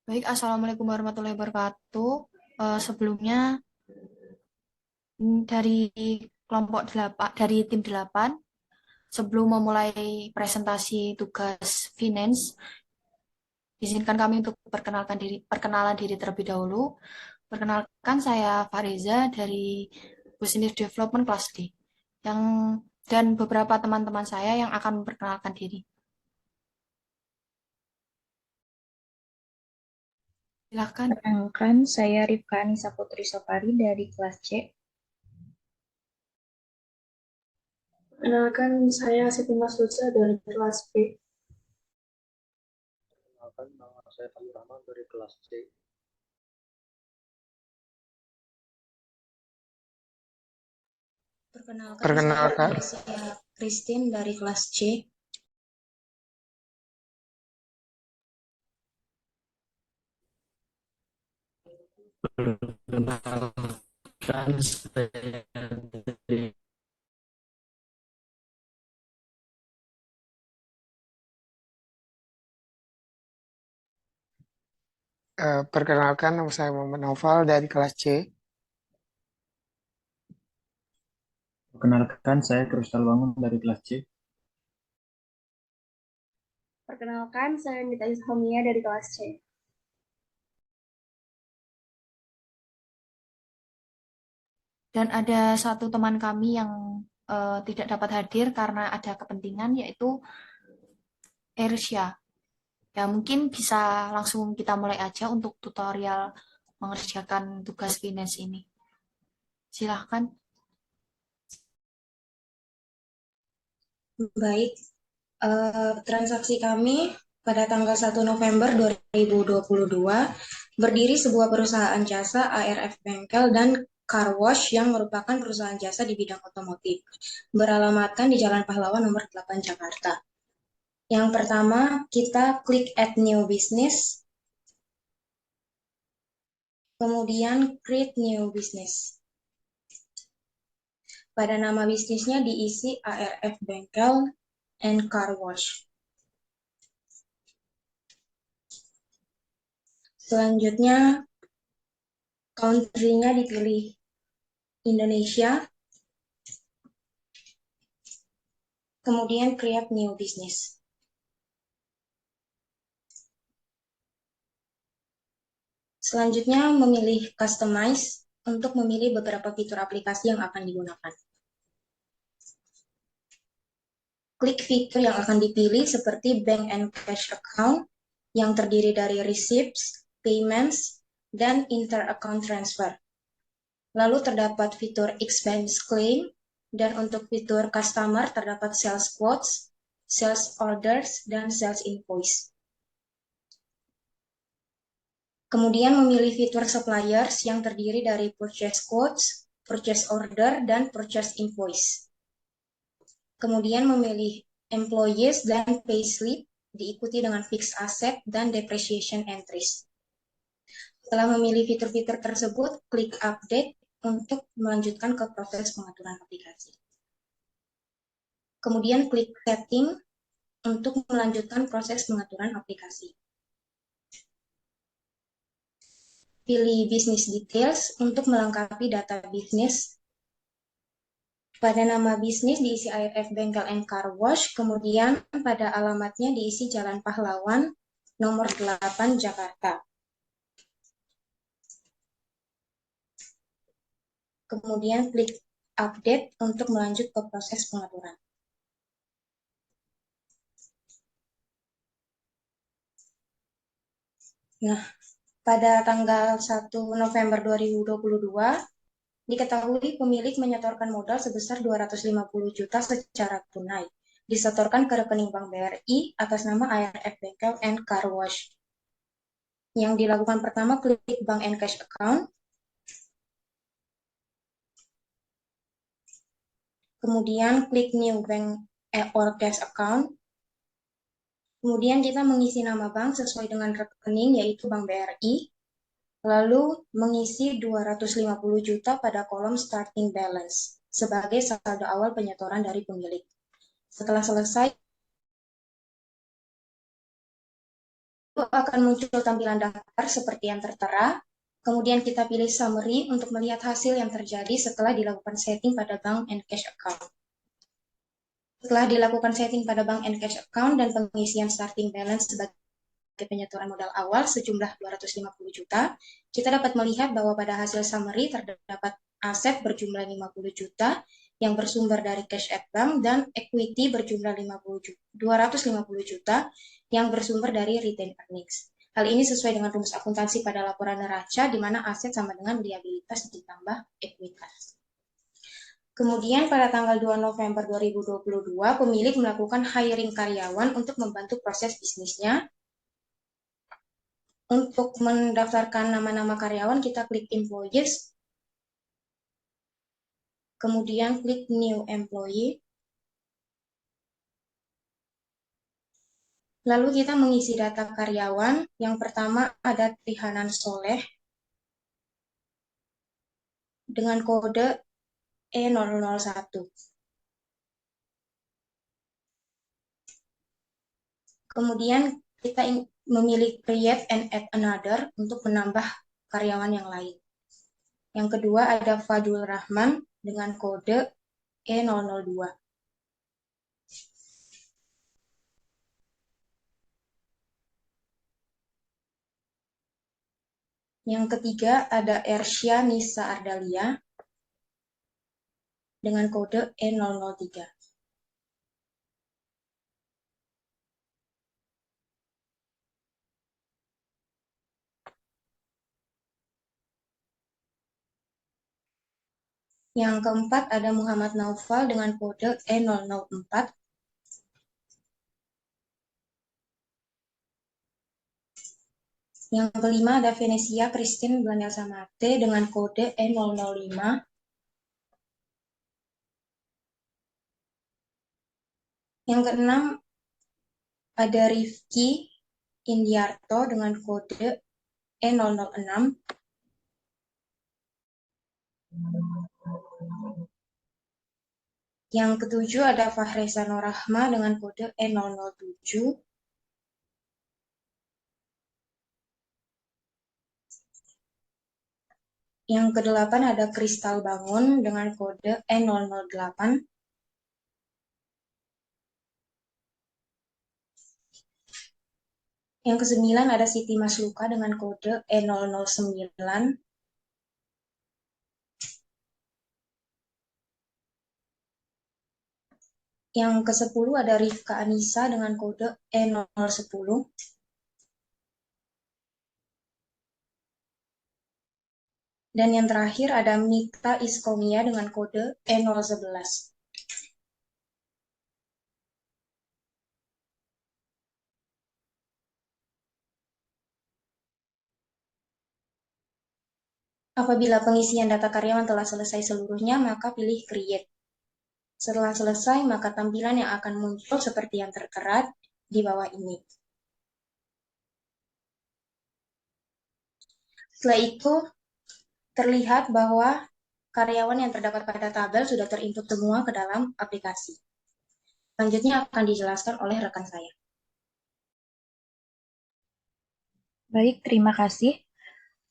Baik, Assalamualaikum warahmatullahi wabarakatuh. Sebelumnya dari kelompok 8, dari tim 8, sebelum memulai presentasi tugas finance, izinkan kami untuk perkenalan diri terlebih dahulu. Perkenalkan saya Fariza dari Business Development Kelas D. Yang dan beberapa teman-teman saya yang akan memperkenalkan diri. Silakan. Perkenalkan, saya Rifka Anissa Putri Sopari dari kelas C. Perkenalkan, saya Siti Masluza dari kelas B. Perkenalkan, nama saya Fadil Rahman dari kelas C. Perkenalkan, saya Perkenalkan, Teresia Christine dari kelas C. perkenalkan saya dari perkenalkan nama saya Muhammad Naufal dari kelas C. Perkenalkan, saya Kristal Bangun dari kelas C. Perkenalkan, saya Nita Ishamia dari kelas C. Dan ada satu teman kami yang tidak dapat hadir karena ada kepentingan, yaitu Ersya. Ya, mungkin bisa langsung kita mulai aja untuk tutorial mengerjakan tugas finance ini. Silahkan. Baik, transaksi kami pada tanggal 1 November 2022 berdiri sebuah perusahaan jasa ARF Bengkel dan Car Wash yang merupakan perusahaan jasa di bidang otomotif, beralamatkan di Jalan Pahlawan nomor 8 Jakarta. Yang pertama, kita klik Add New Business, kemudian Create New Business. Pada nama bisnisnya diisi ARF Bengkel and Car Wash. Selanjutnya, country-nya dipilih Indonesia, kemudian create new business. Selanjutnya, memilih customize untuk memilih beberapa fitur aplikasi yang akan digunakan. Klik fitur yang akan dipilih seperti Bank and Cash Account yang terdiri dari Receipts, Payments, dan Inter-Account Transfer. Lalu terdapat fitur Expense Claim, dan untuk fitur Customer terdapat Sales Quotes, Sales Orders, dan Sales Invoice. Kemudian memilih fitur Suppliers yang terdiri dari Purchase Quotes, Purchase Order, dan Purchase Invoice. Kemudian memilih Employees dan Payslip, diikuti dengan Fixed Asset dan Depreciation Entries. Setelah memilih fitur-fitur tersebut, klik Update untuk melanjutkan ke proses pengaturan aplikasi. Kemudian klik Setting untuk melanjutkan proses pengaturan aplikasi. Pilih Business Details untuk melengkapi data bisnis. Pada nama bisnis diisi ARF Bengkel and Car Wash, kemudian pada alamatnya diisi Jalan Pahlawan nomor 8 Jakarta. Kemudian klik Update untuk melanjut ke proses pengaturan. Nah, pada tanggal 1 November 2022, diketahui pemilik menyetorkan modal sebesar 250 juta secara tunai, disetorkan ke rekening Bank BRI atas nama ARF Bengkel and Car Wash. Yang dilakukan pertama, klik Bank and Cash Account, kemudian klik New Bank or Cash Account, kemudian kita mengisi nama bank sesuai dengan rekening yaitu Bank BRI, lalu mengisi 250 juta pada kolom starting balance sebagai saldo awal penyetoran dari pemilik. Setelah selesai, akan muncul tampilan daftar seperti yang tertera. Kemudian kita pilih summary untuk melihat hasil yang terjadi setelah dilakukan setting pada bank and cash account. Setelah dilakukan setting pada bank and cash account dan pengisian starting balance sebagai penyetoran modal awal sejumlah 250 juta, kita dapat melihat bahwa pada hasil summary terdapat aset berjumlah 50 juta yang bersumber dari cash at bank dan equity berjumlah 250 juta yang bersumber dari retained earnings. Hal ini sesuai dengan rumus akuntansi pada laporan neraca, di mana aset sama dengan liabilitas ditambah ekuitas. Kemudian pada tanggal 2 November 2022, pemilik melakukan hiring karyawan untuk membantu proses bisnisnya. Untuk mendaftarkan nama-nama karyawan, kita klik Employees, kemudian klik New Employee. Lalu kita mengisi data karyawan. Yang pertama ada Trihanan Soleh dengan kode E001. Kemudian kita memilih Create and Add Another untuk menambah karyawan yang lain. Yang kedua ada Fadul Rahman dengan kode E002. Yang ketiga ada Ersya Nisa Ardalia dengan kode E003. Yang keempat ada Muhammad Naufal dengan kode E004. Yang kelima ada Venesia Christine Blanelsa Mate dengan kode E005. Yang keenam ada Rifki Indiarto dengan kode E006. Yang ketujuh ada Fahreza Norahma dengan kode E007. Yang kedelapan ada Kristal Bangun dengan kode E008. Yang kesembilan ada Siti Masluka dengan kode E009. Yang ke-10 ada Rifka Anissa dengan kode E010. Dan yang terakhir ada Mikta Iskomia dengan kode E011. Apabila pengisian data karyawan telah selesai seluruhnya, maka pilih Create. Setelah selesai, maka tampilan yang akan muncul seperti yang tertera di bawah ini. Setelah itu, terlihat bahwa karyawan yang terdapat pada tabel sudah terinput semua ke dalam aplikasi. Selanjutnya akan dijelaskan oleh rekan saya. Baik, terima kasih.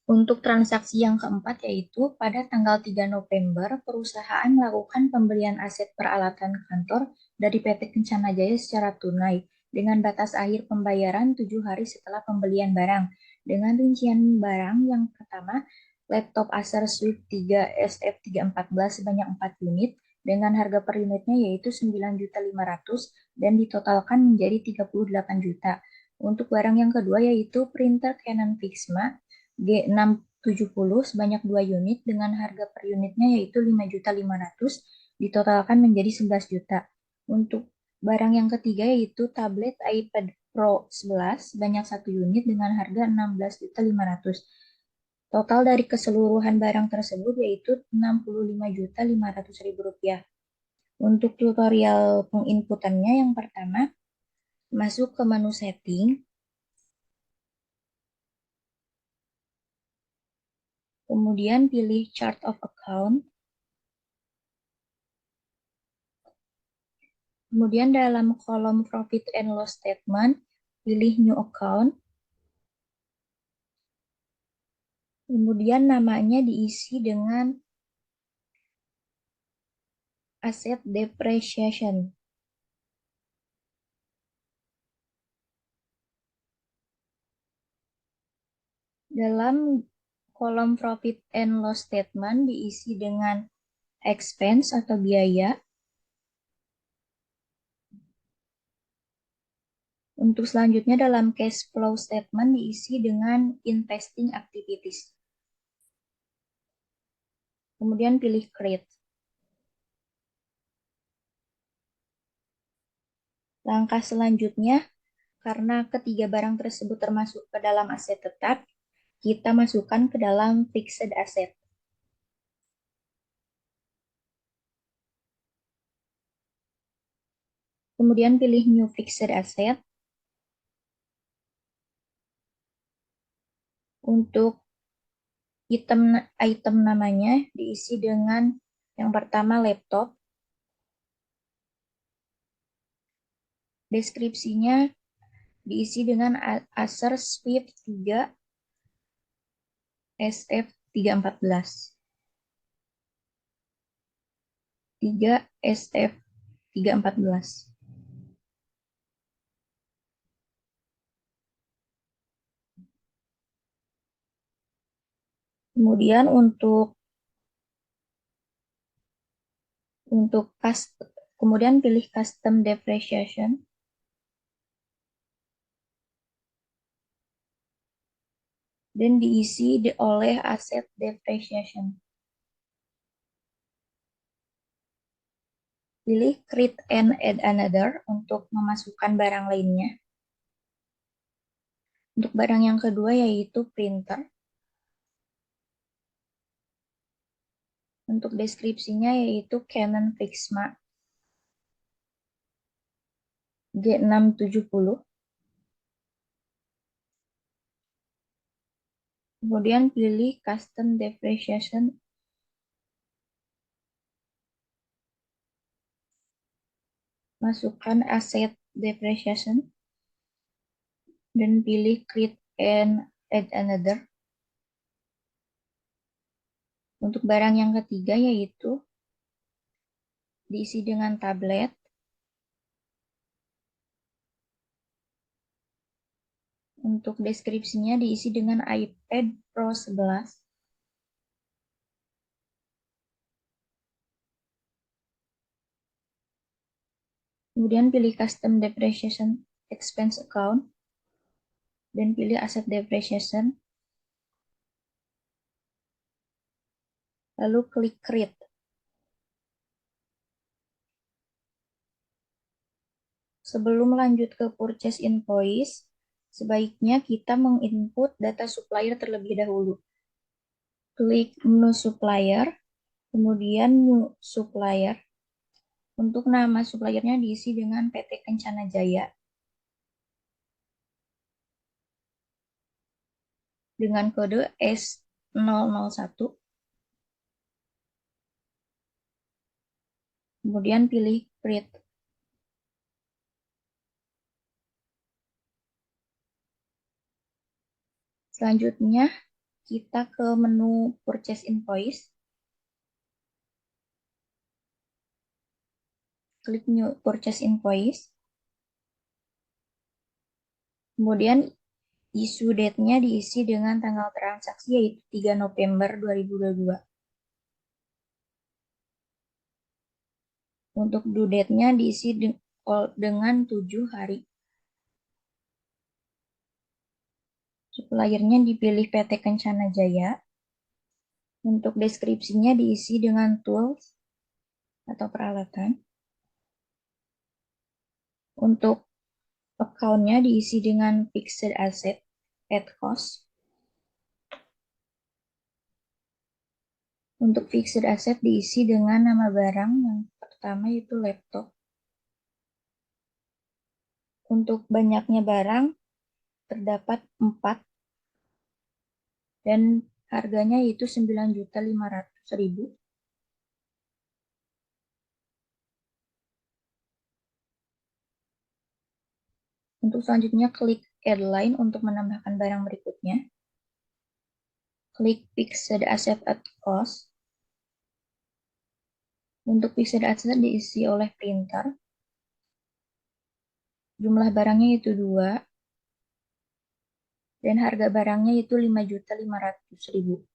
Untuk transaksi yang keempat yaitu pada tanggal 3 November, perusahaan melakukan pembelian aset peralatan kantor dari PT Kencana Jaya secara tunai dengan batas akhir pembayaran 7 hari setelah pembelian barang. Dengan rincian barang yang pertama, laptop Acer Swift 3 SF314 sebanyak 4 unit dengan harga per unitnya yaitu 9.500.000 dan ditotalkan menjadi 38 juta. Untuk barang yang kedua yaitu printer Canon Pixma G670 sebanyak 2 unit dengan harga per unitnya yaitu 5.500.000 ditotalkan menjadi 11 juta. Untuk barang yang ketiga yaitu tablet iPad Pro 11 sebanyak 1 unit dengan harga 16.500.000. Total dari keseluruhan barang tersebut yaitu 65.500.000 rupiah. Untuk tutorial penginputannya yang pertama, masuk ke menu setting. Kemudian pilih Chart of Account. Kemudian dalam kolom Profit and Loss Statement, pilih New Account. Kemudian namanya diisi dengan asset depreciation. Dalam kolom profit and loss statement diisi dengan expense atau biaya. Untuk selanjutnya dalam cash flow statement diisi dengan investing activities. Kemudian pilih create. Langkah selanjutnya, karena ketiga barang tersebut termasuk ke dalam aset tetap, kita masukkan ke dalam fixed asset. Kemudian pilih new fixed asset. Untuk item namanya diisi dengan yang pertama laptop. Deskripsinya diisi dengan Acer Swift 3 SF314. 3 SF314. Kemudian kemudian pilih custom depreciation. Dan diisi oleh asset depreciation. Pilih create and add another untuk memasukkan barang lainnya. Untuk barang yang kedua yaitu printer. Untuk deskripsinya yaitu Canon Pixma G670. Kemudian pilih custom depreciation. Masukkan asset depreciation. Dan pilih create and add another. Untuk barang yang ketiga yaitu diisi dengan tablet. Untuk deskripsinya diisi dengan iPad Pro 11. Kemudian pilih custom depreciation expense account. Dan pilih asset depreciation. Lalu klik create. Sebelum lanjut ke purchase invoice, sebaiknya kita menginput data supplier terlebih dahulu. Klik menu supplier, kemudian new supplier. Untuk nama suppliernya diisi dengan PT Kencana Jaya. Dengan kode S001. Kemudian pilih create. Selanjutnya, kita ke menu purchase invoice. Klik new purchase invoice. Kemudian issue date-nya diisi dengan tanggal transaksi yaitu 3 November 2022. Untuk due date-nya diisi dengan 7 hari. Suppliernya dipilih PT Kencana Jaya. Untuk deskripsinya diisi dengan tools atau peralatan. Untuk account-nya diisi dengan fixed asset at cost. Untuk fixed asset diisi dengan nama barang yang pertama yaitu laptop. Untuk banyaknya barang terdapat 4 dan harganya yaitu 9.500.000. Untuk selanjutnya klik add line untuk menambahkan barang berikutnya. klik Fixed Asset at Cost. Untuk Fixed Asset diisi oleh printer. Jumlah barangnya itu 2. Dan harga barangnya itu 5.500.000.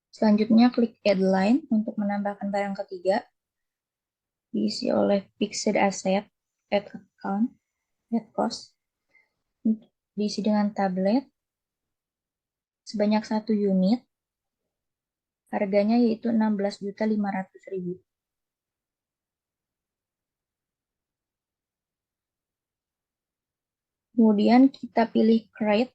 Selanjutnya klik Add Line untuk menambahkan barang ketiga. Diisi oleh Fixed Asset at Account at Cost. Diisi dengan tablet sebanyak 1 unit. Harganya yaitu 16.500.000. Kemudian kita pilih Create,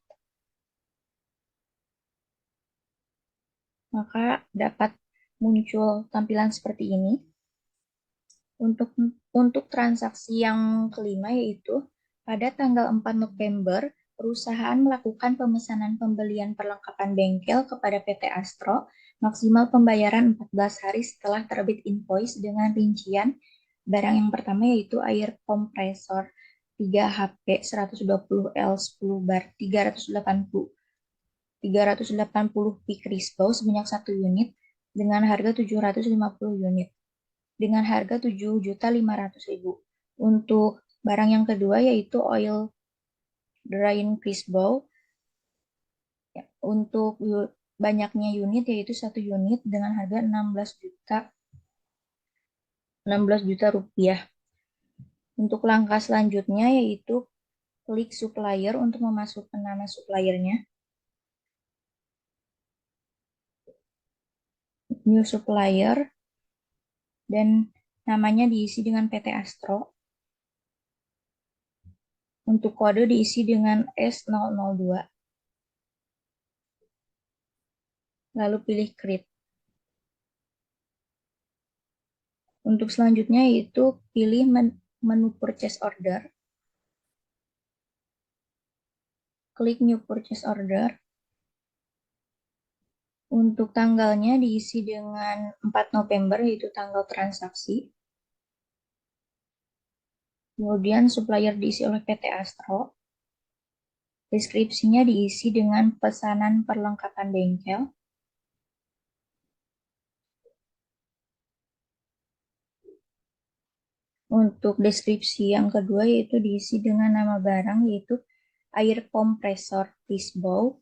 maka dapat muncul tampilan seperti ini. Untuk transaksi yang kelima yaitu pada tanggal 4 November, perusahaan melakukan pemesanan pembelian perlengkapan bengkel kepada PT Astro, maksimal pembayaran 14 hari setelah terbit invoice dengan rincian barang yang pertama yaitu air kompresor 3 HP 120 L 10 bar 380 P Crispo sebanyak 1 unit dengan harga 750 unit dengan harga 7.500.000. Untuk barang yang kedua yaitu oil drying Crispo untuk banyaknya unit yaitu 1 unit dengan harga 16 juta rupiah. Untuk langkah selanjutnya yaitu klik supplier untuk memasukkan nama suppliernya. New supplier dan namanya diisi dengan PT Astro. Untuk kode diisi dengan S002. Lalu pilih Create. Untuk selanjutnya yaitu pilih menu Purchase Order. Klik New Purchase Order. Untuk tanggalnya diisi dengan 4 November yaitu tanggal transaksi. Kemudian supplier diisi oleh PT Astro. Deskripsinya diisi dengan pesanan perlengkapan bengkel. Untuk deskripsi yang kedua yaitu diisi dengan nama barang yaitu air kompresor Crispo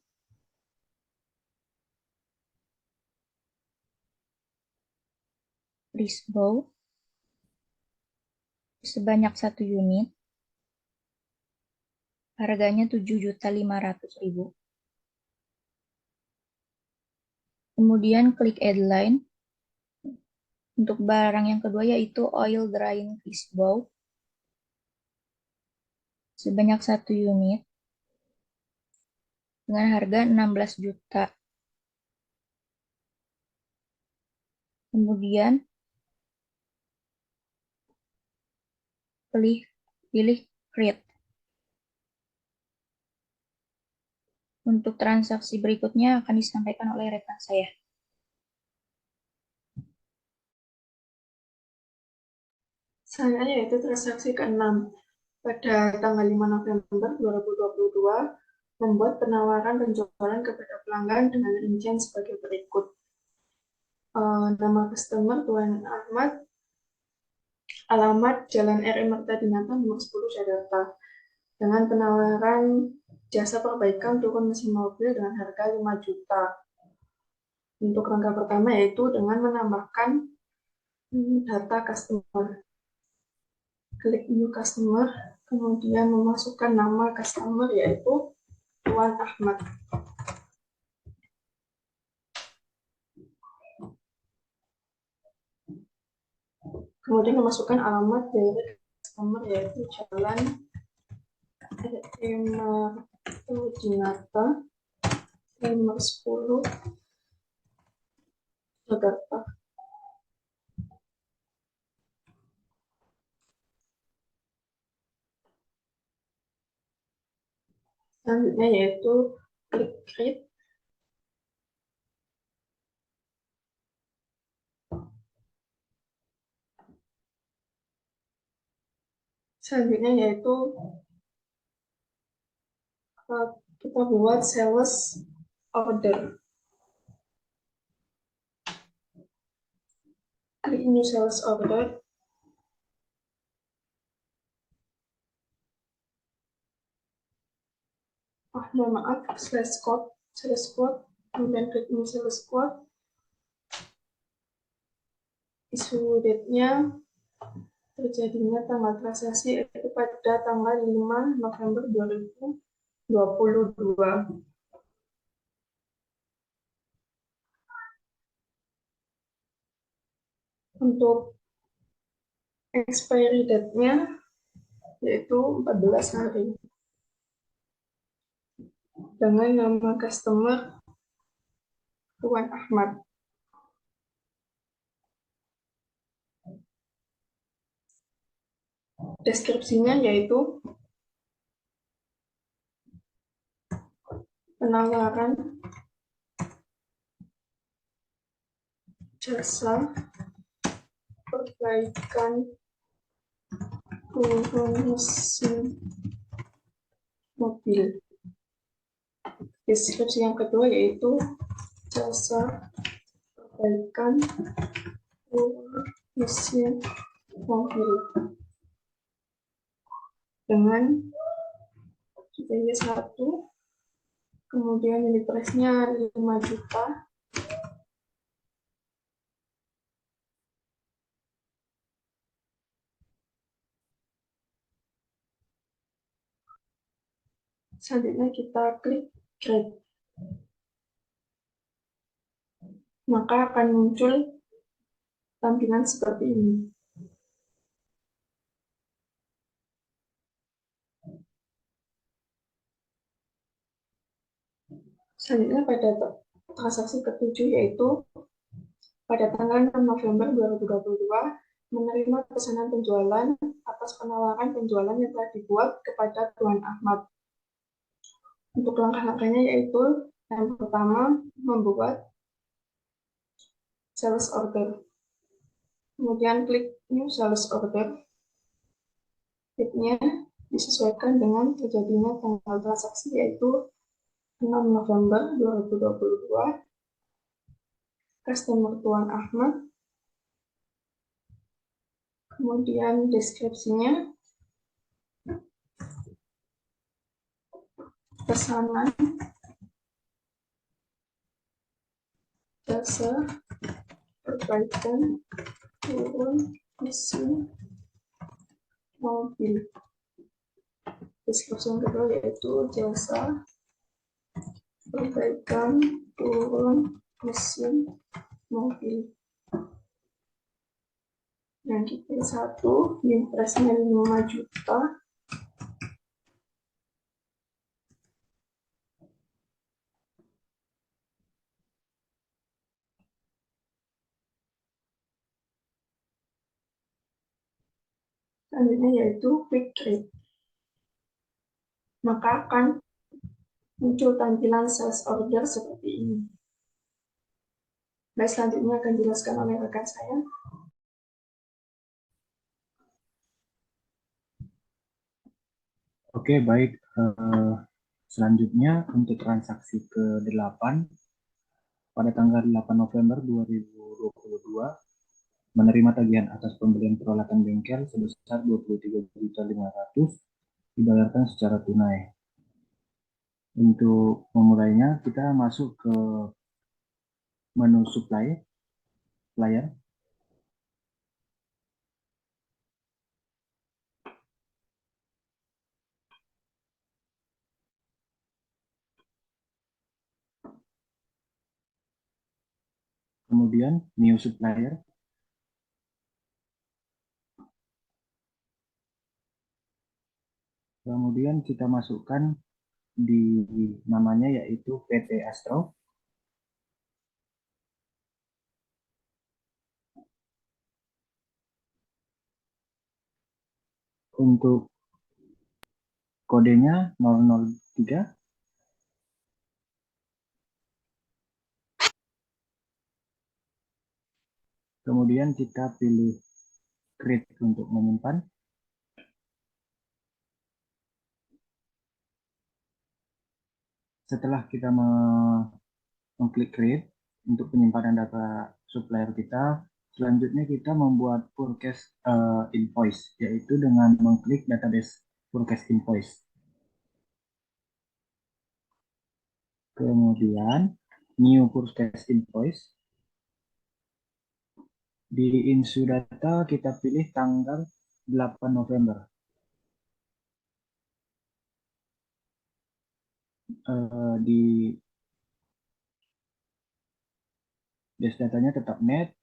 sebanyak 1 unit. Harganya 7.500.000. Kemudian klik Add Line. Untuk barang yang kedua yaitu oil drying Crispo sebanyak 1 unit dengan harga 16 juta. Kemudian pilih Create. Untuk transaksi berikutnya akan disampaikan oleh rekan saya. Saya yaitu transaksi ke-6 pada tanggal 5 November 2022 membuat penawaran penjualan kepada pelanggan dengan rincian sebagai berikut. Nama customer Tuan Ahmad, alamat Jalan R.I. Martadinata nomor 10 Jakarta, dengan penawaran jasa perbaikan turun mesin mobil dengan harga 5 juta. Untuk langkah pertama yaitu dengan menambahkan data customer. Klik New Customer, kemudian memasukkan nama customer yaitu Tuan Ahmad. Kemudian memasukkan alamat dari customer yaitu Jalan R.I. Martadinata nomor 10 Jakarta. Selanjutnya yaitu klik Create. Selanjutnya yaitu kita buat sales order. Klik new sales order. Mohon maaf, sales code, kemudian klik new sales code. Issue date-nya terjadinya tanggal transaksi yaitu pada tanggal 5 November 2022. Untuk expiry date-nya yaitu 14 hari. Dengan nama customer Tuan Ahmad. Deskripsinya yaitu penawaran jasa perbaikan turun mesin mobil. Deskripsi yang kedua yaitu jasa perbaikan turun mesin mobil dengan biaya 1, kemudian unit price-nya 5 juta. Selanjutnya kita klik create. Maka akan muncul tampilan seperti ini. Selanjutnya pada transaksi ketujuh yaitu pada tanggal 6 November 2022 menerima pesanan penjualan atas penawaran penjualan yang telah dibuat kepada Tuan Ahmad. Untuk langkah-langkahnya yaitu yang pertama membuat sales order. Kemudian klik new sales order. Date-nya disesuaikan dengan terjadinya tanggal transaksi yaitu 6 November 2022. Customer Tuan Ahmad. Kemudian deskripsinya pesanan jasa perbaikan turun mesin mobil. Deskripsi yang kedua yaitu jasa perbaikan turun mesin mobil. Yang kita 1, unit price-nya 5 juta. Selanjutnya yaitu quick trade. Maka akan muncul tampilan sales order seperti ini. Baik, selanjutnya akan dijelaskan oleh rekan saya. Oke, baik. Selanjutnya untuk transaksi ke-8 pada tanggal 8 November 2022 menerima tagihan atas pembelian peralatan bengkel sebesar 23.500.000 dibayarkan secara tunai. Untuk memulainya kita masuk ke menu supplier. Kemudian new supplier. Kemudian kita masukkan di namanya yaitu PT Astro. Untuk kodenya 003. Kemudian kita pilih create untuk menyimpan. setelah kita mengklik create untuk penyimpanan data supplier kita, selanjutnya kita membuat forecast invoice, yaitu dengan mengklik database forecast invoice. Kemudian new forecast invoice. Di issue data kita pilih tanggal 8 November. Di dash datanya tetap net,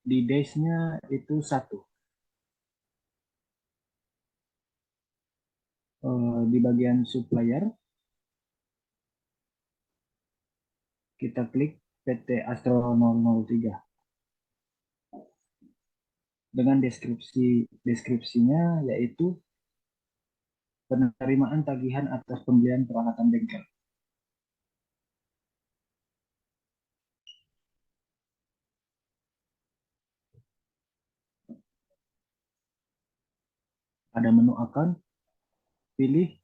di dash-nya itu 1. Di bagian supplier, kita klik PT Astro 003. Dengan deskripsinya yaitu penerimaan tagihan atas pembelian peralatan bengkel. Pada menu account, pilih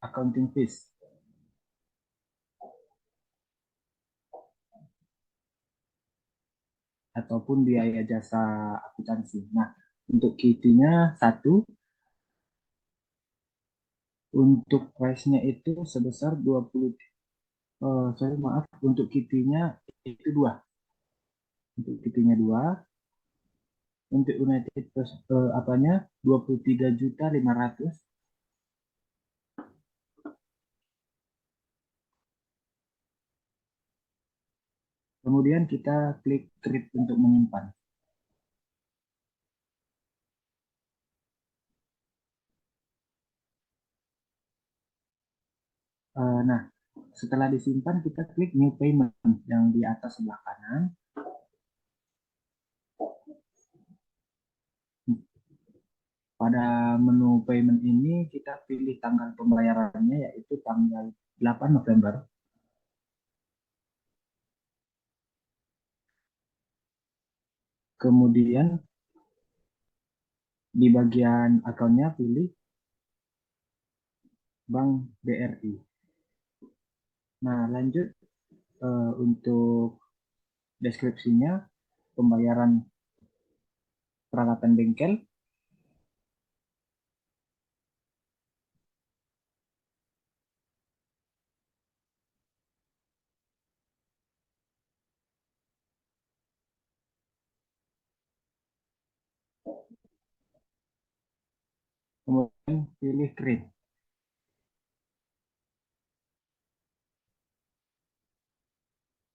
accounting fees. Ataupun biaya jasa akuntansi. Nah, untuk KIT-nya 1, untuk price-nya itu sebesar 20, untuk KIT-nya itu 2. Untuk KIT-nya 2, untuk United apanya 23.500. Kemudian kita klik create untuk menyimpan. Nah, setelah disimpan kita klik new payment yang di atas sebelah kanan. Pada menu payment ini kita pilih tanggal pembayarannya yaitu tanggal 8 November. Kemudian di bagian akunnya pilih Bank BRI. Nah, lanjut untuk deskripsinya, pembayaran peralatan bengkel. Kemudian pilih create.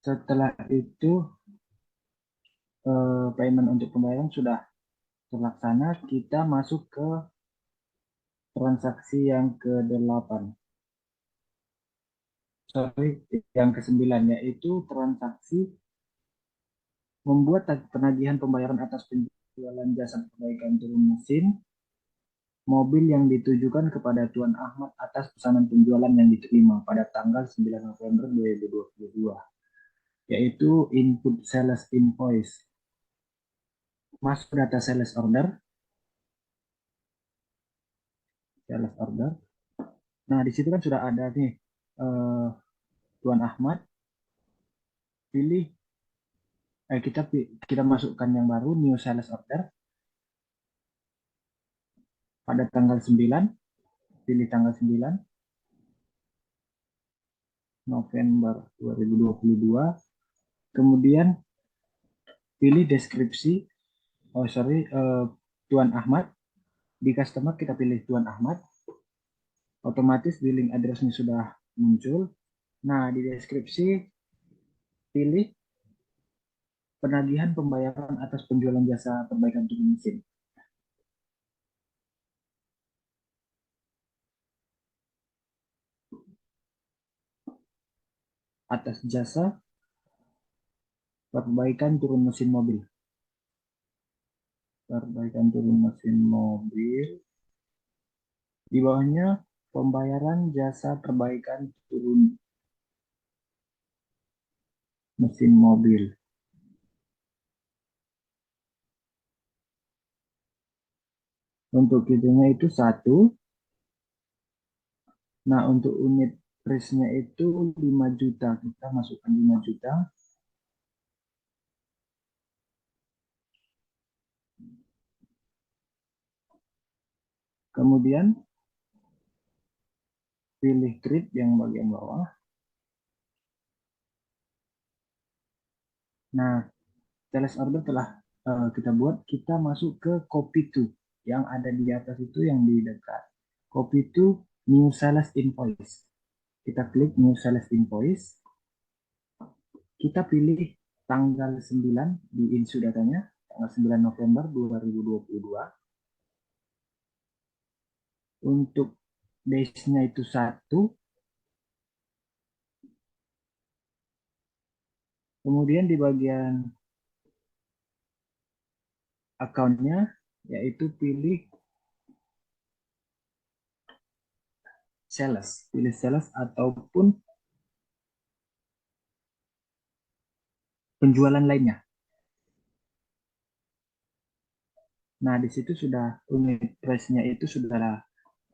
Setelah itu payment untuk pembayaran sudah terlaksana, kita masuk ke transaksi yang ke-8. Sorry, yang ke-9, yaitu transaksi membuat penagihan pembayaran atas penjualan jasa perbaikan turun mesin mobil yang ditujukan kepada Tuan Ahmad atas pesanan penjualan yang diterima pada tanggal 9 November 2022, yaitu input sales invoice. Masuk data sales order. Nah, di situ kan sudah ada nih Tuan Ahmad. Pilih kita masukkan yang baru, new sales order. Pada tanggal 9, pilih tanggal 9 November 2022. Kemudian pilih deskripsi. Tuan Ahmad. Di customer kita pilih Tuan Ahmad. Otomatis billing address-nya sudah muncul. Nah, di deskripsi pilih penagihan pembayaran atas penjualan jasa perbaikan turun mesin. Atas jasa perbaikan turun mesin mobil. Perbaikan turun mesin mobil. Di bawahnya pembayaran jasa perbaikan turun mesin mobil. Untuk kitanya itu 1. Nah, untuk unit price-nya itu 5 juta. Kita masukkan 5 juta. Kemudian pilih trade yang bagian bawah. Nah, sales order telah kita buat. Kita masuk ke copy to yang ada di atas itu, yang di dekat. Copy to new sales invoice. Kita klik new sales invoice. Kita pilih tanggal 9 di issue datanya, tanggal 9 November 2022. Untuk days-nya itu 1. Kemudian di bagian account-nya, yaitu pilih sales. Pilih sales ataupun penjualan lainnya. Nah, di situ sudah unit price-nya itu sudah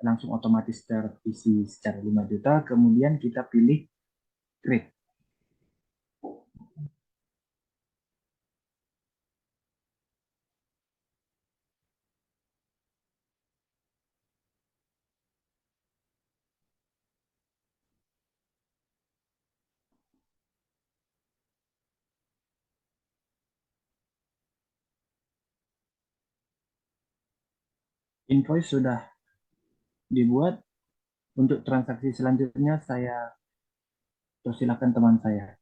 langsung otomatis terisi secara 5 juta. Kemudian kita pilih trade. Invoice sudah dibuat. Untuk transaksi selanjutnya saya persilakan teman saya.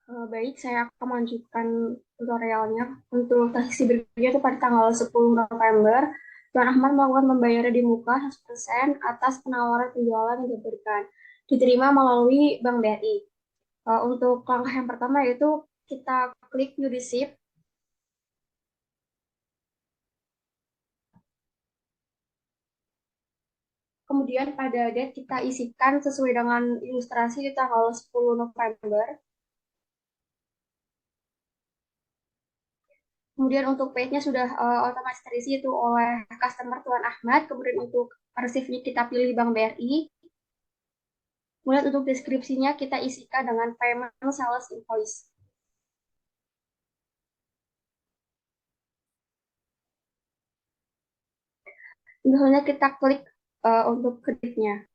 Baik, saya akan melanjutkan tutorialnya. Untuk transaksi berikutnya itu pada tanggal 10 November, Tuan Ahmad melakukan pembayaran di muka 100% atas penawaran penjualan yang diberikan. Diterima melalui Bank BRI. Untuk langkah yang pertama yaitu kita klik New Receipt. Kemudian pada date kita isikan sesuai dengan ilustrasi di tanggal 10 November. Kemudian untuk page-nya sudah otomatis terisi itu oleh customer Tuan Ahmad. Kemudian untuk arsipnya kita pilih Bank BRI. Kemudian untuk deskripsinya kita isikan dengan payment sales invoice. Misalnya kita klik untuk kreditnya.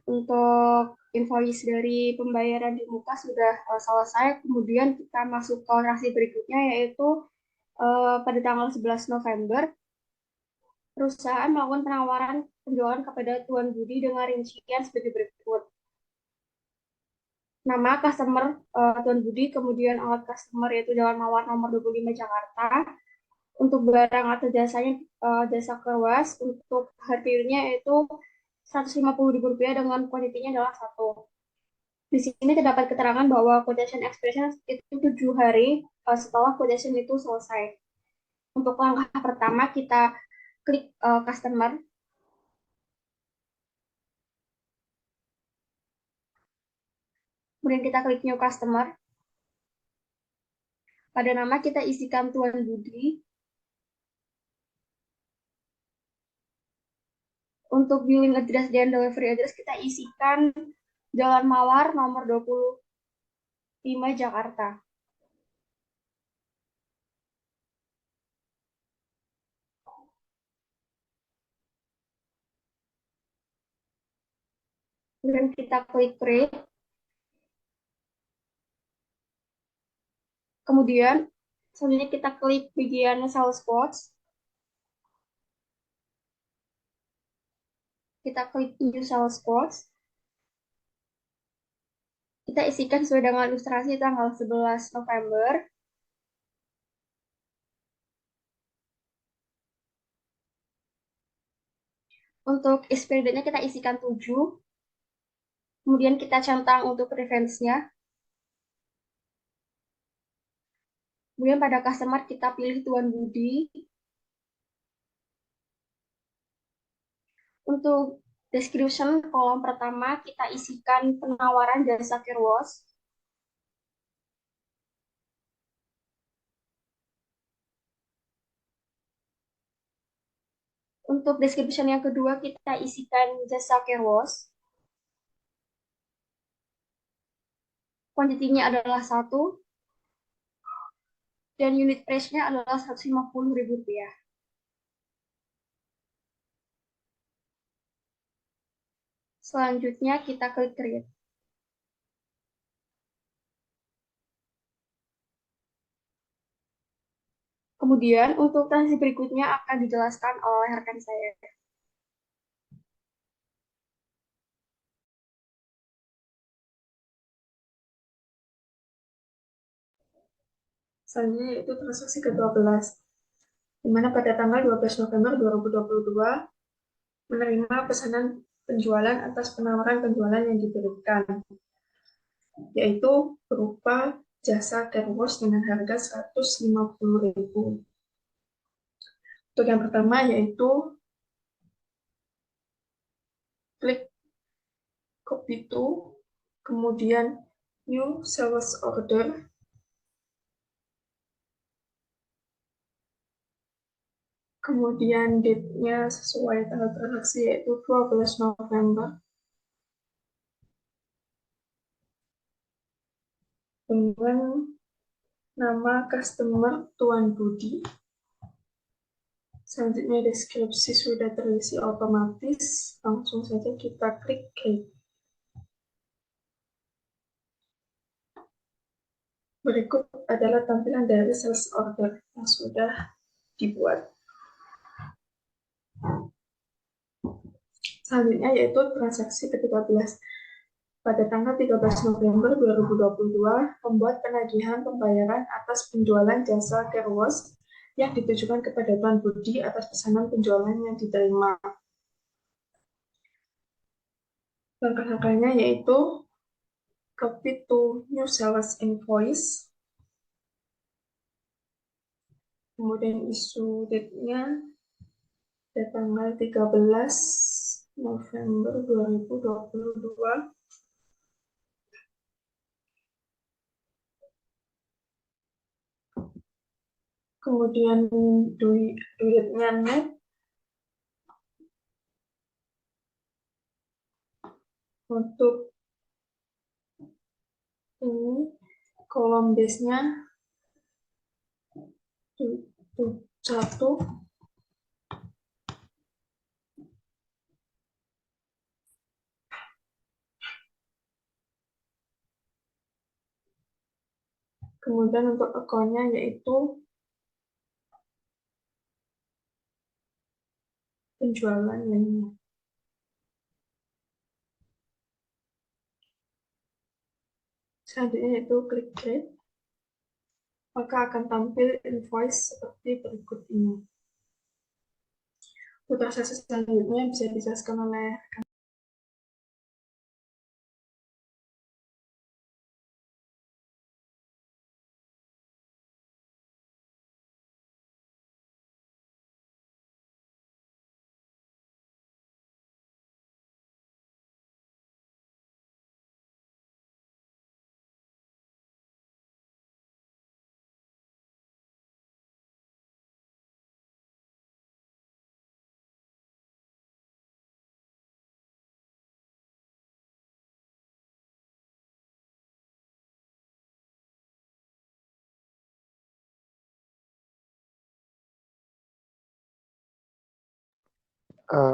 Untuk invoice dari pembayaran di muka sudah selesai. Kemudian kita masuk ke transaksi berikutnya yaitu pada tanggal 11 November, perusahaan melakukan penawaran penjualan kepada Tuan Budi dengan rincian sebagai berikut. Nama customer Tuan Budi, kemudian alat customer yaitu Jalan Mawar nomor 25 Jakarta. Untuk barang atau jasanya jasa keruas, untuk harganya yaitu Rp150.000 dengan kuantitinya adalah 1. Di sini terdapat keterangan bahwa quotation expression itu 7 hari setelah quotation itu selesai. Untuk langkah pertama kita klik customer. Kemudian kita klik new customer. Pada nama kita isikan Tuan Budi. Untuk billing address dan delivery address kita isikan Jalan Mawar nomor 25 Jakarta. Kemudian kita klik create. Kemudian selanjutnya kita klik bagian sales quotes. Kita klik new sales quotes. Kita isikan sesuai dengan ilustrasi tanggal 11 November. Untuk expiry date-nya kita isikan 7. Kemudian kita centang untuk reference-nya. Kemudian pada customer kita pilih Tuan Budi. Untuk description kolom pertama kita isikan penawaran jasa car wash. Untuk description yang kedua, kita isikan jasa care wash. Kuantitinya adalah 1, dan unit price-nya adalah Rp150.000. Selanjutnya kita klik create. Kemudian untuk transaksi berikutnya akan dijelaskan oleh rekan saya. Selanjutnya yaitu transaksi ke-12, di mana pada tanggal 12 November 2022 menerima pesanan penjualan atas penawaran penjualan yang diberikan, yaitu berupa jasa care wash dengan harga Rp150.000. Untuk yang pertama yaitu klik copy to, kemudian new sales order, kemudian date-nya sesuai tanggal transaksi yaitu 12 November, dengan nama customer Tuan Budi. Selanjutnya deskripsi sudah terisi otomatis, langsung saja kita klik create. Berikut adalah tampilan dari sales order yang sudah dibuat. Selanjutnya yaitu transaksi ke-13. Pada tanggal 13 November 2022, membuat penagihan pembayaran atas penjualan jasa care wash yang ditujukan kepada Tuan Budi atas pesanan penjualan yang diterima. Langkah-langkahnya yaitu copy to new sales invoice, kemudian issue date-nya pada tanggal 13 November 2022, kemudian duitnya net, untuk ini kolom base-nya 1, kemudian untuk akunnya yaitu penjualan lainnya. Selanjutnya yaitu klik create, maka akan tampil invoice seperti berikut ini. Untuk transaksi selanjutnya bisa dijelaskan oleh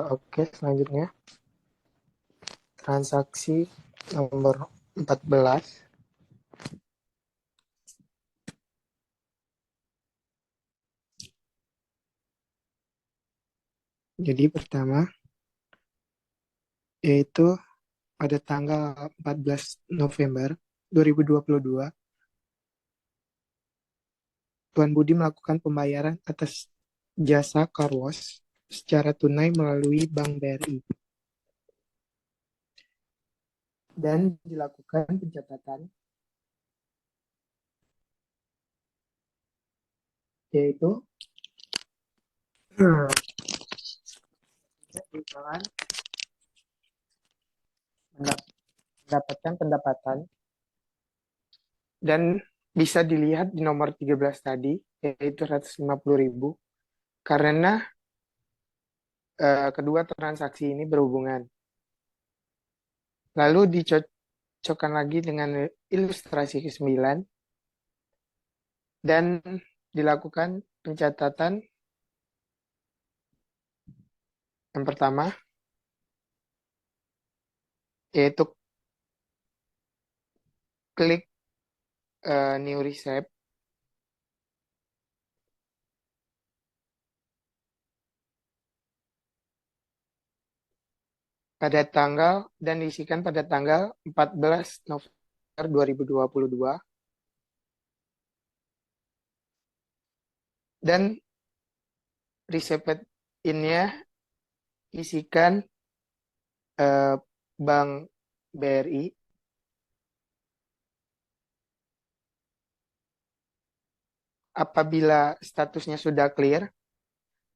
Oke, selanjutnya transaksi nomor 14. Jadi pertama yaitu pada tanggal 14 November 2022 Tuan Budi melakukan pembayaran atas jasa car wash secara tunai melalui Bank BRI dan dilakukan pencatatan yaitu perusahaan mendapatkan pendapatan dan bisa dilihat di nomor 13 tadi yaitu 150.000 karena kedua transaksi ini berhubungan. Lalu dicocokkan lagi dengan ilustrasi ke-9 dan dilakukan pencatatan yang pertama, yaitu klik new receipt pada tanggal dan diisikan pada tanggal 14 November 2022 dan receipt ini isikan Bank BRI apabila statusnya sudah clear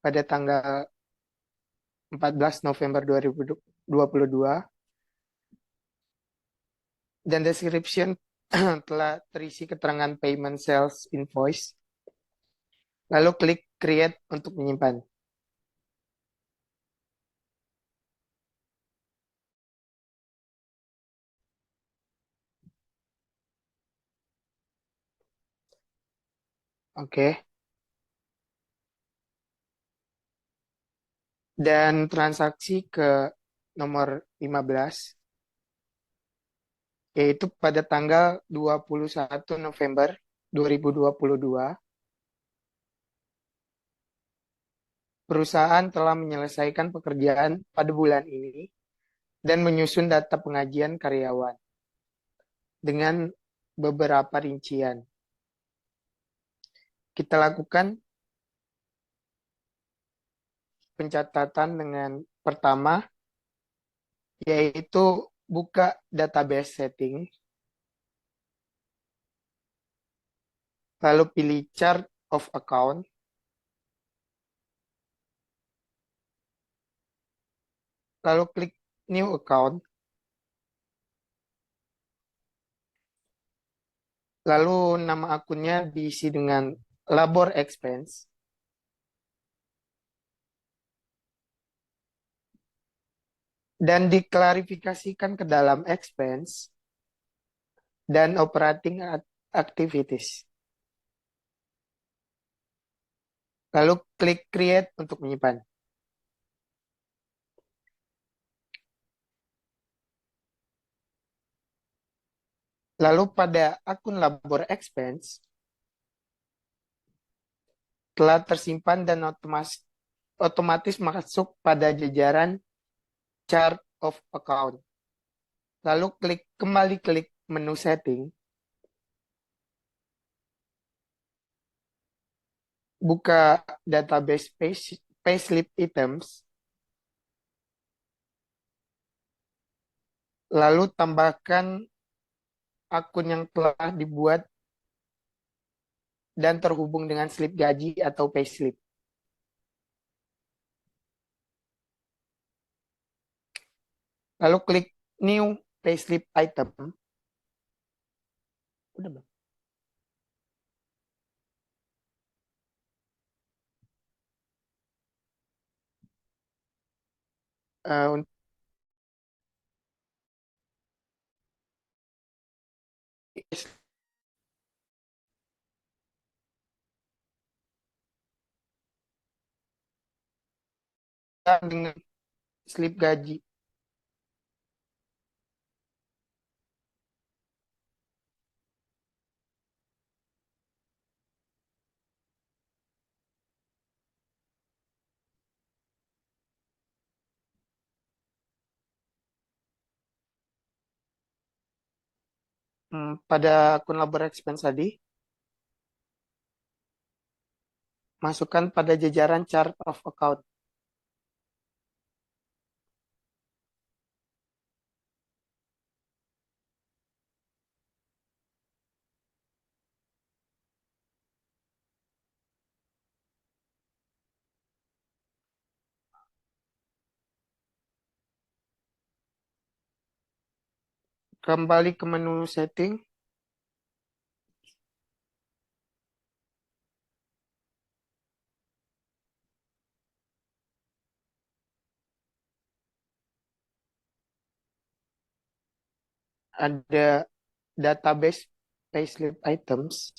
pada tanggal 14 November 2022 dan description telah terisi keterangan payment sales invoice, lalu klik create untuk menyimpan. Oke. Dan transaksi ke nomor 15, yaitu pada tanggal 21 November 2022, perusahaan telah menyelesaikan pekerjaan pada bulan ini dan menyusun data pengajian karyawan dengan beberapa rincian. Kita lakukan pencatatan dengan pertama, yaitu buka database setting, lalu pilih chart of account, lalu klik new account, lalu nama akunnya diisi dengan labor expense, dan diklarifikasikan ke dalam expense dan operating activities. Lalu klik create untuk menyimpan. Lalu pada akun labor expense telah tersimpan dan otomatis masuk pada jajaran chart of account. Lalu kembali klik menu setting, buka database payslip items, lalu tambahkan akun yang telah dibuat dan terhubung dengan slip gaji atau payslip. Lalu klik new payslip item. Udah belum? Untuk dengan slip gaji. Pada akun labor expense tadi, masukkan pada jajaran chart of account. Kembali ke menu setting, ada database payslip items.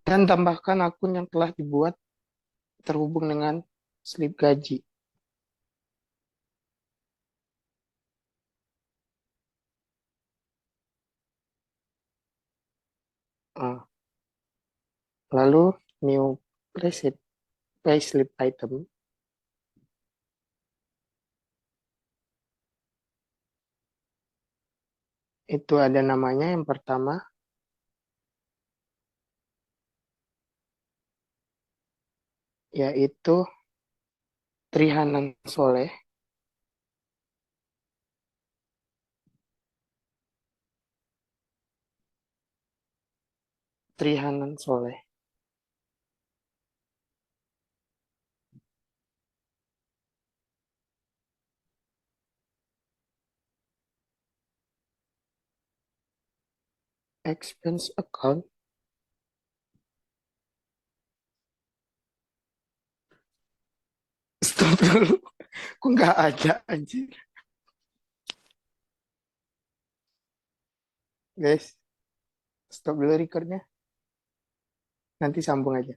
Dan tambahkan akun yang telah dibuat terhubung dengan slip gaji. Ah, lalu new payslip item itu ada namanya yang pertama yaitu Trihanan Soleh. Trihanan Soleh. Expense account. Stop dulu. Kok nggak ada anjir. Guys, stop dulu recordnya. Nanti sambung aja.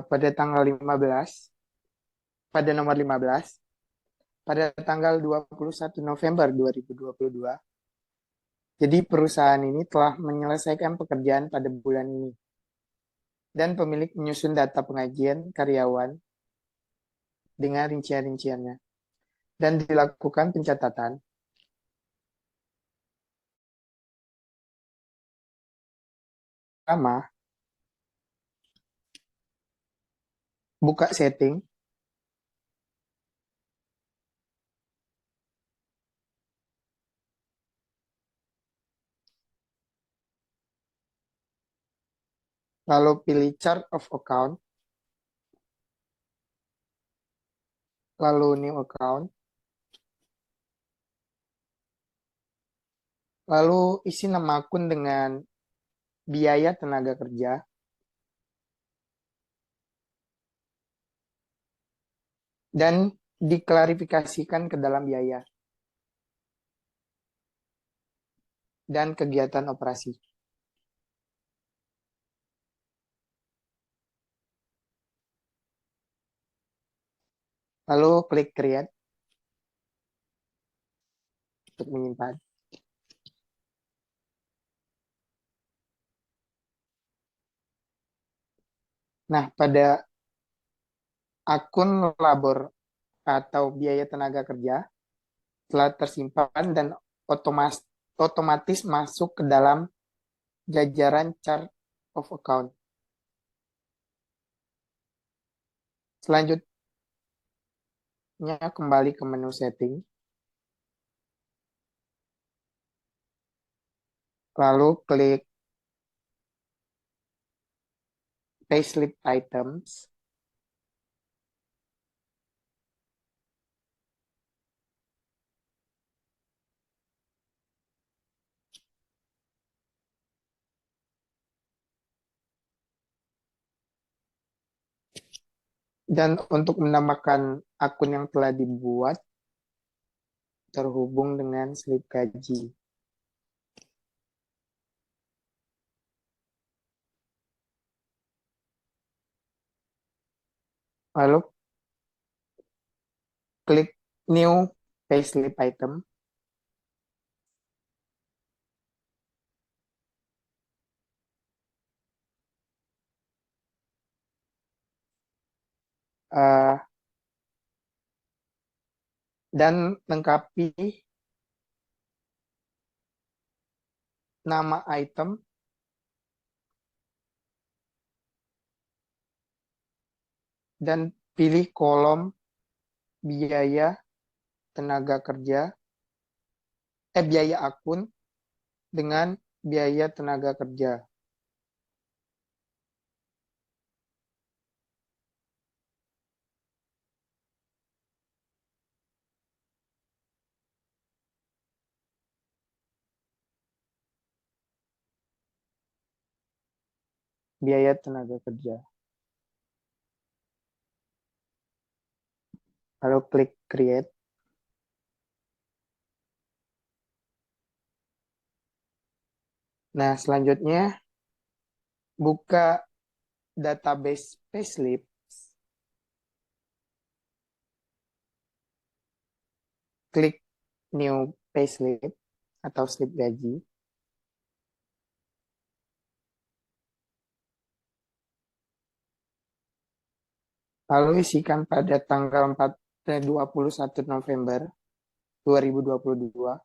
Pada tanggal 15, pada nomor 15, pada tanggal 21 November 2022, jadi perusahaan ini telah menyelesaikan pekerjaan pada bulan ini. Dan pemilik menyusun data pengajian karyawan dengan rincian-rinciannya. Dan dilakukan pencatatan pertama, buka setting, lalu pilih chart of account, lalu new account, lalu isi nama akun dengan biaya tenaga kerja, dan diklarifikasikan ke dalam biaya dan kegiatan operasi. Lalu klik create untuk menyimpan. Nah, pada akun labor atau biaya tenaga kerja telah tersimpan dan otomatis masuk ke dalam jajaran chart of account. Selanjutnya kembali ke menu setting. Lalu klik payslip items. Dan untuk menambahkan akun yang telah dibuat terhubung dengan slip gaji. Lalu klik new payslip item. Uh, dan lengkapi nama item, dan pilih kolom biaya tenaga kerja, biaya akun dengan biaya tenaga kerja. Biaya tenaga kerja. Lalu klik create. Nah, selanjutnya buka database payslip. Klik new payslip atau slip gaji. Lalu isikan pada tanggal 21 November 2022.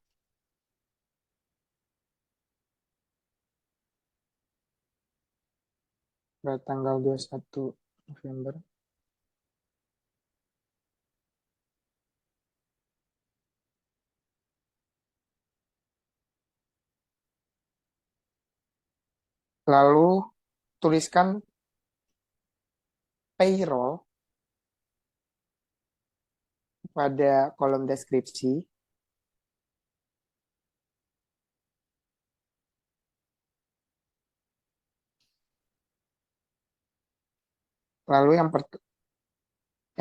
Pada tanggal 21 November. Lalu tuliskan payroll pada kolom deskripsi. Lalu yang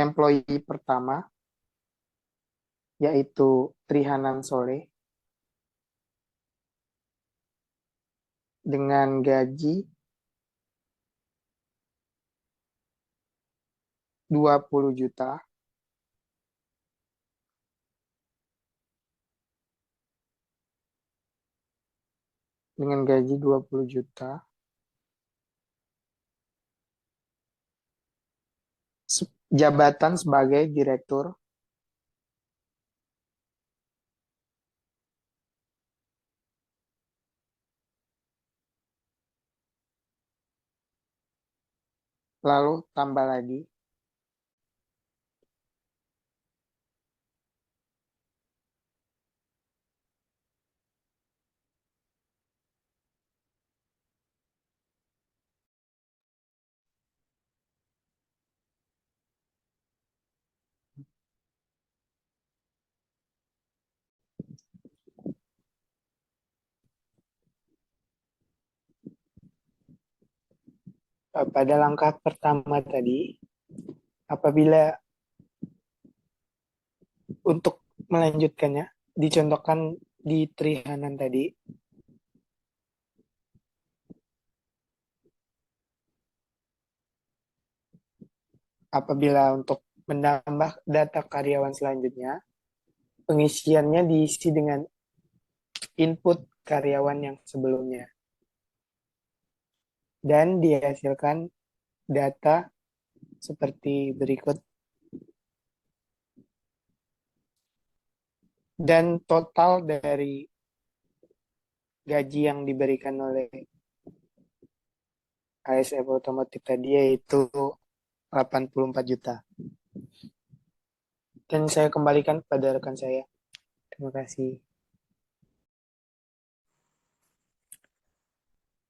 employee pertama yaitu Trihanan Soleh dengan gaji 20 juta. Dengan gaji 20 juta. Jabatan sebagai direktur. Lalu tambah lagi. Pada langkah pertama tadi, apabila untuk melanjutkannya, dicontohkan di Trihanan tadi, apabila untuk menambah data karyawan selanjutnya, pengisiannya diisi dengan input karyawan yang sebelumnya. Dan dihasilkan data seperti berikut. Dan total dari gaji yang diberikan oleh ASF Otomotif tadi yaitu 84 juta. Dan saya kembalikan kepada rekan saya. Terima kasih.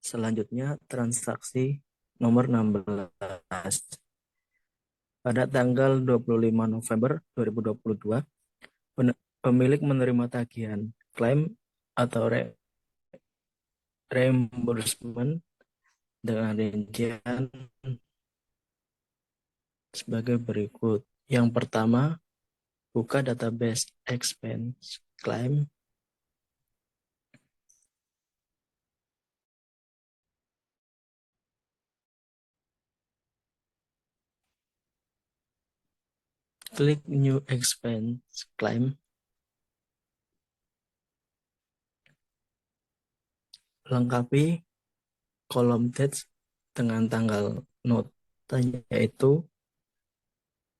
Selanjutnya transaksi nomor 16. Pada tanggal 25 November 2022, pemilik menerima tagihan, klaim, atau reimbursement dengan rincian sebagai berikut. Yang pertama, buka database expense claim. Klik new expense claim. Lengkapi kolom text dengan tanggal notanya yaitu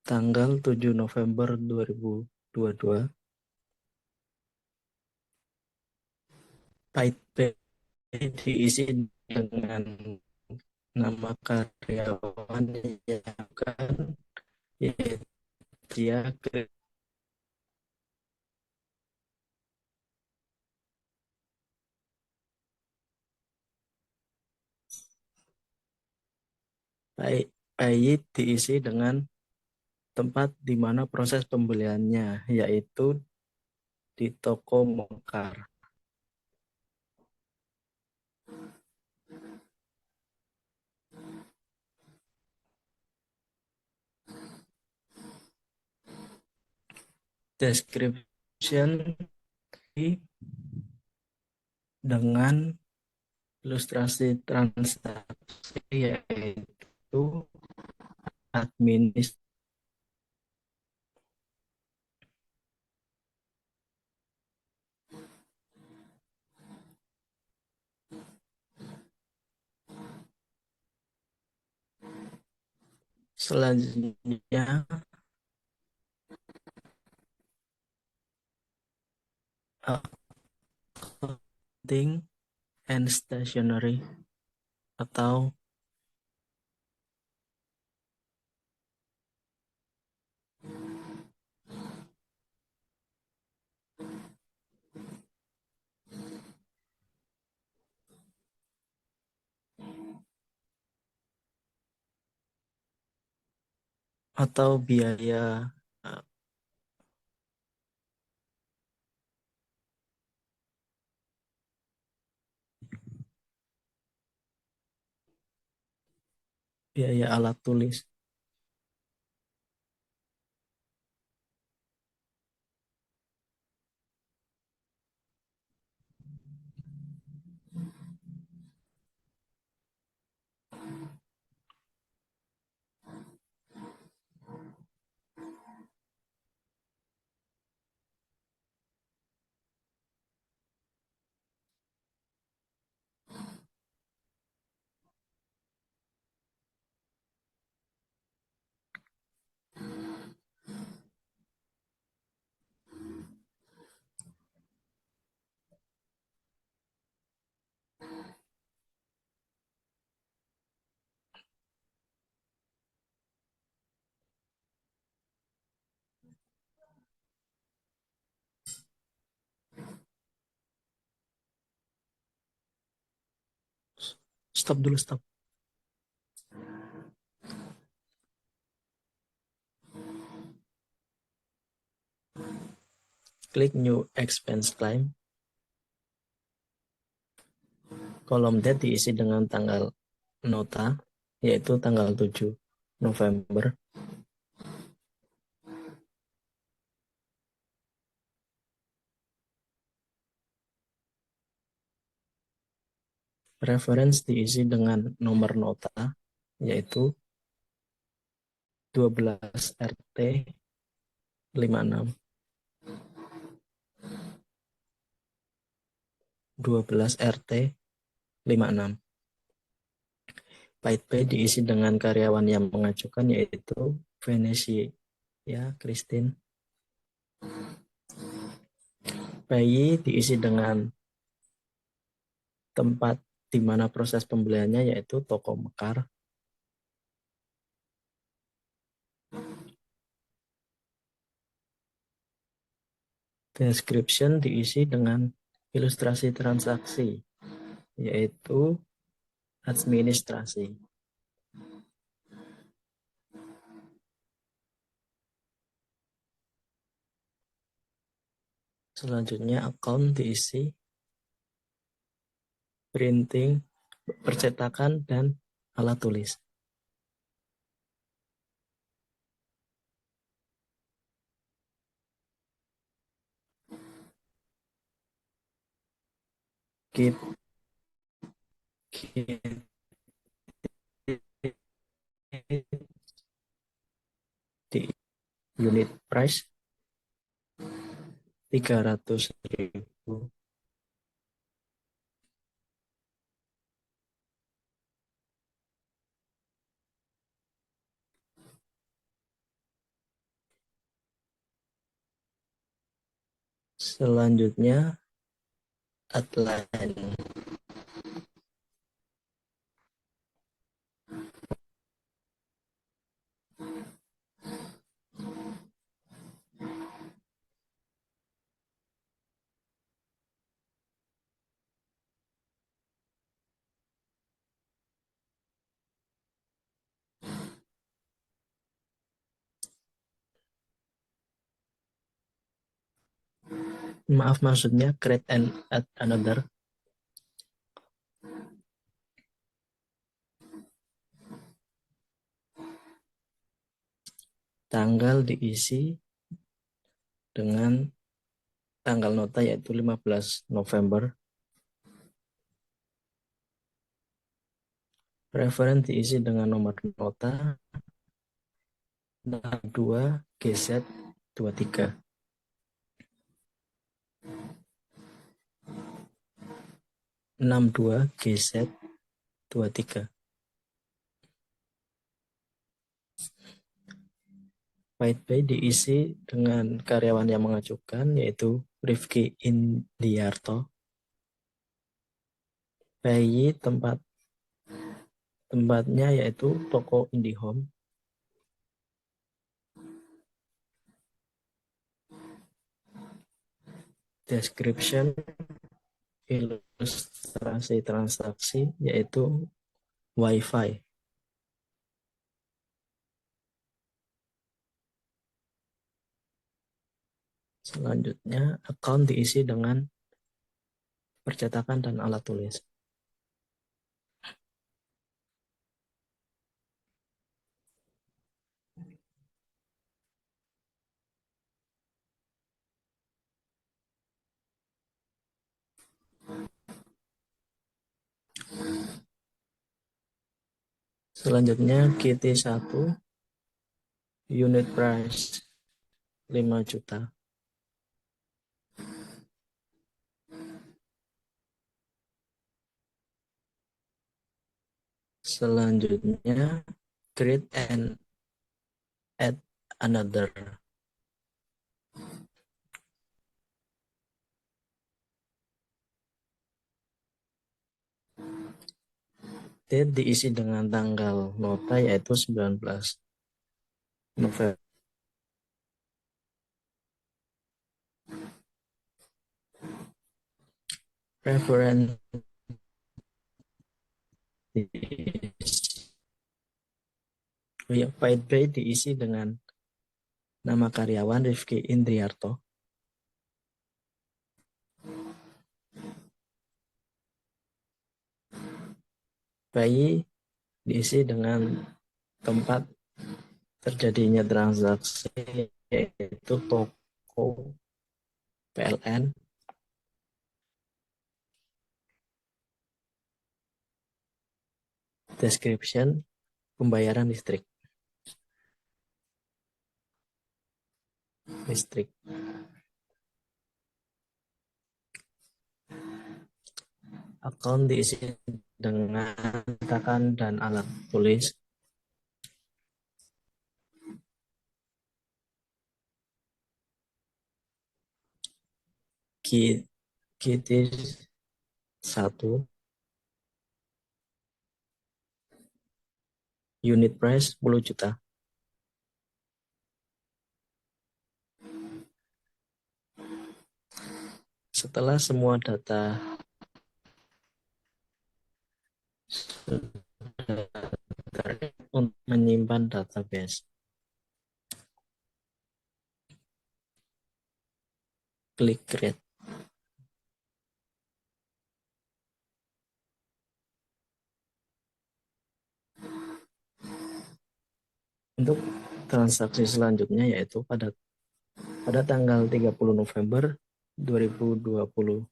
tanggal 7 November 2022. Type diisi dengan nama karyawan yang akan dia PAI diisi dengan tempat di mana proses pembeliannya, yaitu di toko Mekar. Description dengan ilustrasi transaksi, yaitu administrasi. Selanjutnya, accounting and stationery atau biaya alat tulis. Stop dulu, stop. Klik New Expense Claim. Kolom date diisi dengan tanggal nota, yaitu tanggal 7 November. Reference diisi dengan nomor nota, yaitu 12 RT 56. 12 RT 56. Paid pay diisi dengan karyawan yang mengajukan, yaitu Venesia Christine. Pay diisi dengan tempat di mana proses pembeliannya, yaitu toko Mekar. Description diisi dengan ilustrasi transaksi, yaitu administrasi. Selanjutnya, account diisi printing, percetakan, dan alat tulis. Keep di unit price 300.000. Selanjutnya, outline. Maaf, maksudnya create and add another. Tanggal diisi dengan tanggal nota yaitu 15 November. Referen diisi dengan nomor nota 62 GZ 23. GZ 23. White Bay diisi dengan karyawan yang mengajukan yaitu Rifki Indiarto. Bayi tempatnya yaitu toko IndiHome. Description ilustrasi transaksi yaitu WiFi. Selanjutnya, account diisi dengan percetakan dan alat tulis. Selanjutnya, KT1, unit price 5 juta. Selanjutnya, create and add another. Date diisi dengan tanggal nota yaitu 19 November. Reference White Bay diisi dengan nama karyawan Rifki Indriarto. Bayi diisi dengan tempat terjadinya transaksi yaitu toko PLN. Description pembayaran listrik. Account diisi dengan percetakan dan alat tulis. KT 1, unit price 10 juta. Setelah semua data untuk menyimpan database, klik create. Untuk transaksi selanjutnya yaitu pada tanggal 30 November 2022,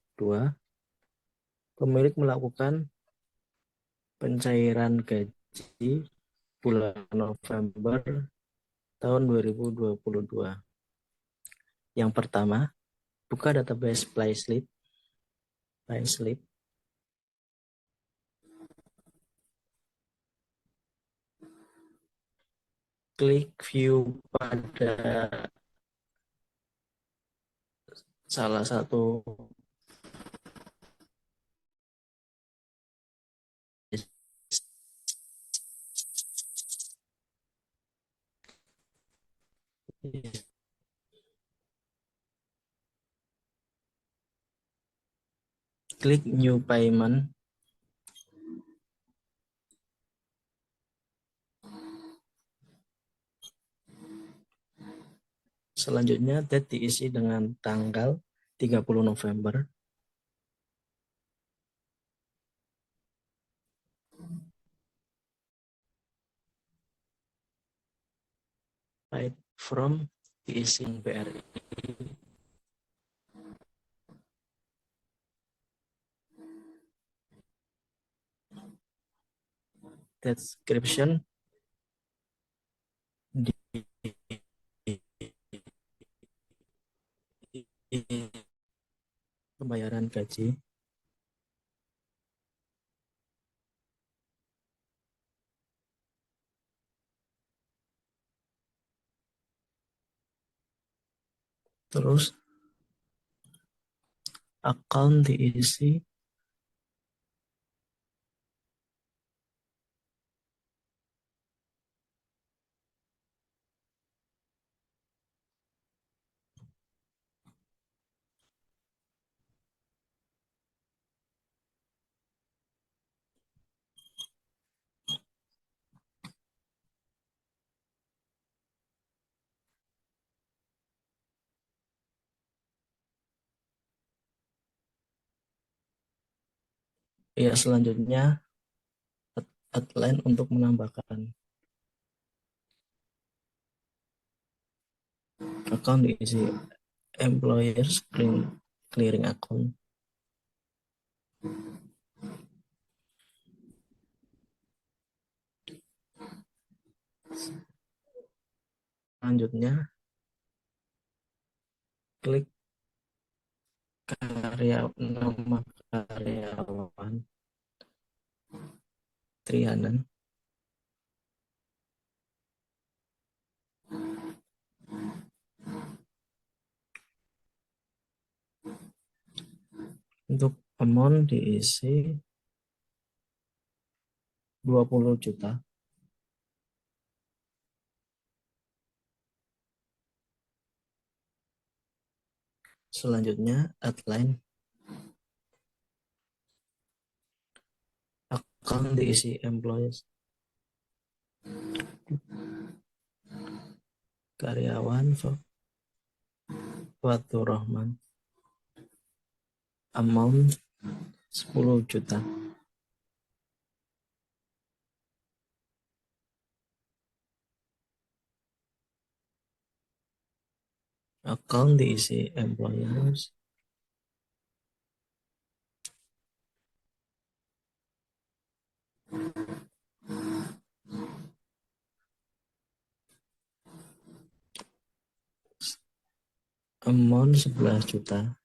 pemilik melakukan pencairan gaji bulan November tahun 2022. Yang pertama, buka database payslip. Klik view pada salah satu klik new payment. Selanjutnya date diisi dengan tanggal 30 November. Right from diisi BRI. Description di pembayaran gaji. Terus account diisi ya. Selanjutnya outline untuk menambahkan account diisi employers clearing account. Selanjutnya klik nama karyawan Trianan. Untuk amount diisi 20 juta. Selanjutnya outline account diisi employees karyawan Fatur Rahman, amount 10 juta. Account diisi employers amount 11 juta.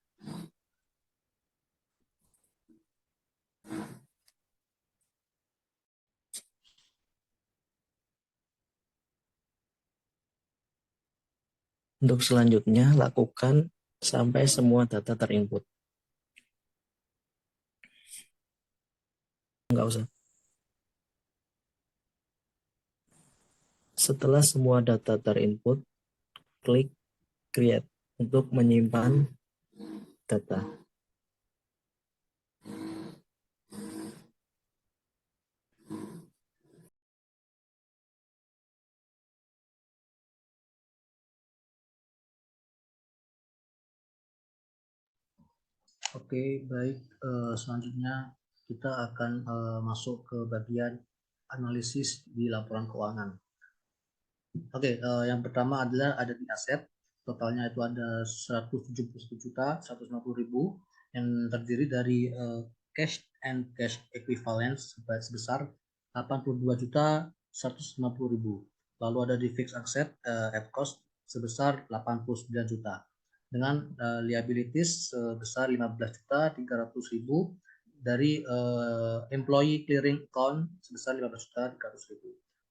Untuk selanjutnya lakukan sampai semua data terinput. Enggak usah. Setelah semua data terinput, klik create untuk menyimpan data. Oke, baik. Selanjutnya kita akan masuk ke bagian analisis di laporan keuangan. Oke, yang pertama adalah ada di aset. Totalnya itu ada 171.150.000 yang terdiri dari cash and cash equivalents sebesar 82.150.000. Lalu ada di fixed asset at cost sebesar 89 juta. Dengan liabilities sebesar 15.300.000 dari employee clearing account sebesar 15.300.000.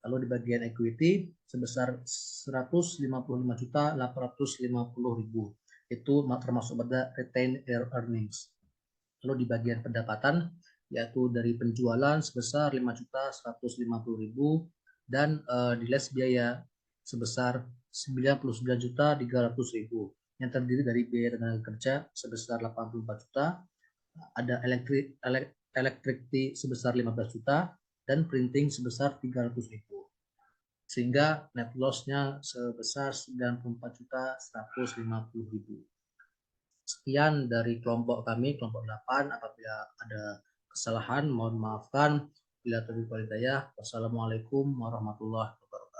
Lalu di bagian equity sebesar 155.850.000. Itu termasuk pada retained earnings. Lalu di bagian pendapatan yaitu dari penjualan sebesar 5.150.000 dan di less biaya sebesar 99.300.000 yang terdiri dari biaya tenaga kerja sebesar 84 juta, ada electricity sebesar 15 juta, dan printing sebesar 300.000. Sehingga net loss-nya sebesar 94.150.000. Sekian dari kelompok kami, kelompok 8. Apabila ada kesalahan, mohon maafkan. Bila terlalu hidayah. Wassalamualaikum warahmatullahi wabarakatuh.